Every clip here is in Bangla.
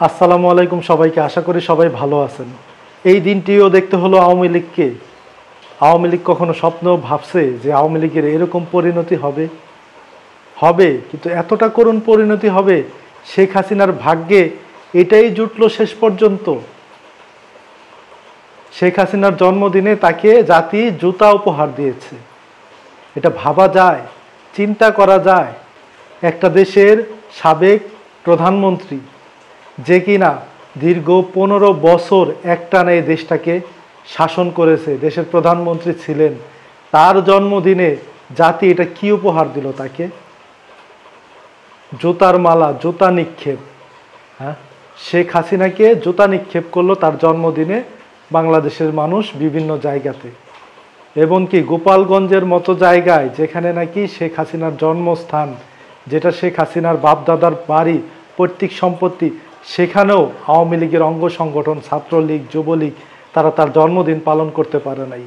আসসালামু আলাইকুম সবাইকে। আশা করি সবাই ভালো আছেন। এই দিনটিও দেখতে হলো আওয়ামী লীগকে। আওয়ামী লীগ কখনো স্বপ্নেও ভাবছে যে আওয়ামী লীগের এরকম পরিণতি হবে? হবে, কিন্তু এতটা করুণ পরিণতি হবে। শেখ হাসিনার ভাগ্যে এটাই জুটলো শেষ পর্যন্ত। শেখ হাসিনার জন্মদিনে তাকে জাতি জুতা উপহার দিয়েছে। এটা ভাবা যায়, চিন্তা করা যায়? একটা দেশের সাবেক প্রধানমন্ত্রী, যে কিনা দীর্ঘ 15 বছর একটানা এই দেশটাকে শাসন করেছে, দেশের প্রধানমন্ত্রী ছিলেন, তার জন্মদিনে জাতি এটা কি উপহার দিল তাকে? জুতার মালা, জুতা নিক্ষেপ। হ্যাঁ, শেখ হাসিনাকে জুতা নিক্ষেপ করলো তার জন্মদিনে বাংলাদেশের মানুষ বিভিন্ন জায়গাতে। এমনকি গোপালগঞ্জের মতো জায়গায়, যেখানে নাকি শেখ হাসিনার জন্মস্থান, যেটা শেখ হাসিনার বাপদাদার বাড়ি, পৈতৃক সম্পত্তি, সেখানেও আওয়ামী লীগের অঙ্গ সংগঠন, ছাত্রলীগ, যুবলীগ, তারা তার জন্মদিন পালন করতে পারে নাই।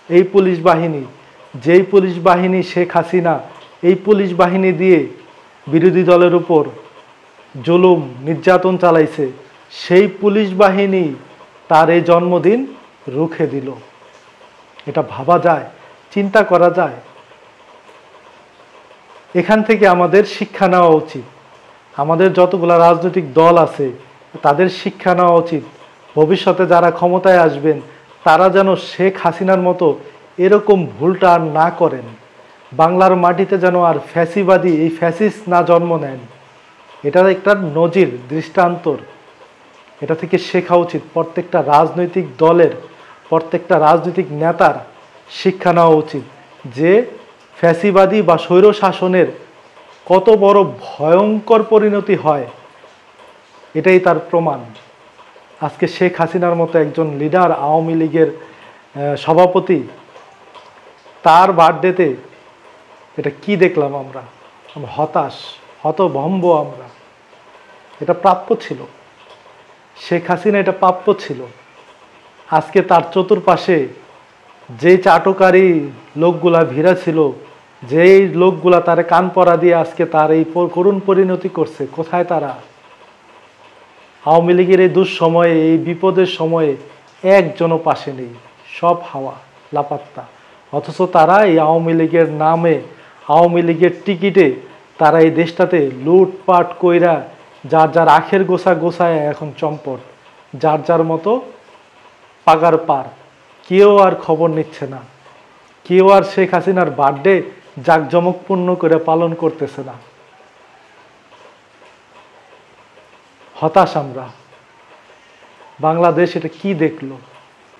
এই পুলিশ বাহিনী, যেই পুলিশ বাহিনী শেখ হাসিনা, এই পুলিশ বাহিনী দিয়ে বিরোধী দলের উপর জুলুম নির্যাতন চালাইছে, সেই পুলিশ বাহিনী তার এই জন্মদিন রুখে দিল। এটা ভাবা যায়, চিন্তা করা যায়? এখান থেকে আমাদের শিক্ষা নেওয়া উচিত। আমাদের যতগুলা রাজনৈতিক দল আছে তাদের শিক্ষা নেওয়া উচিত। ভবিষ্যতে যারা ক্ষমতায় আসবেন তারা যেন শেখ হাসিনার মতো এরকম ভুলটা আর না করেন। বাংলার মাটিতে যেন আর ফ্যাসিবাদী, এই ফ্যাসিস্ট না জন্ম নেন। এটা একটা নজির, দৃষ্টান্তর। এটা থেকে শেখা উচিত প্রত্যেকটা রাজনৈতিক দলের, প্রত্যেকটা রাজনৈতিক নেতার শিক্ষা নেওয়া উচিত যে ফ্যাসিবাদী বা স্বৈর শাসনের কত বড় ভয়ঙ্কর পরিণতি হয়। এটাই তার প্রমাণ। আজকে শেখ হাসিনার মতো একজন লিডার, আওয়ামী লীগের সভাপতি, তার বার্থডেতে এটা কি দেখলাম আমরা? হতাশ, হতভম্ব আমরা। এটা প্রাপ্য ছিল, শেখ হাসিনা এটা প্রাপ্য ছিল। আজকে তার চতুর্পাশে যে চাটকারী লোকগুলা ভিড়া ছিল, যেই লোকগুলা তার কান পরা দিয়ে আজকে তার এই করুণ পরিণতি করছে, কোথায় তারা? আওয়ামী লীগের এই দুঃসময়ে, এই বিপদের সময়ে একজনও পাশে নেই, সব হাওয়া, লাপাত্তা। অথচ তারা এই আওয়ামী লীগের নামে, আওয়ামী লীগের টিকিটে তারা এই দেশটাতে লুটপাট কইরা যার যার আখের গোছা গোছায় এখন চম্পট, যার যার মতো পাগার পার। কেউ আর খবর নিচ্ছে না, কেউ আর শেখ হাসিনার বার্থডে জাঁকজমকপূর্ণ করে পালন করতেছে না। হতাশ আমরা। বাংলাদেশ এটা কি দেখলো?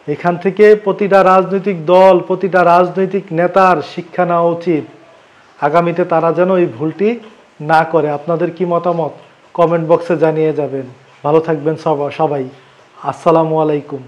এখান থেকে প্রতিটা রাজনৈতিক দল, প্রতিটা রাজনৈতিক নেতার শিক্ষা নেওয়া উচিত। আগামীতে তারা যেন এই ভুলটি না করে। আপনাদের কি মতামত কমেন্ট বক্সে জানিয়ে যাবেন। ভালো থাকবেন সবাই। আসসালামু আলাইকুম।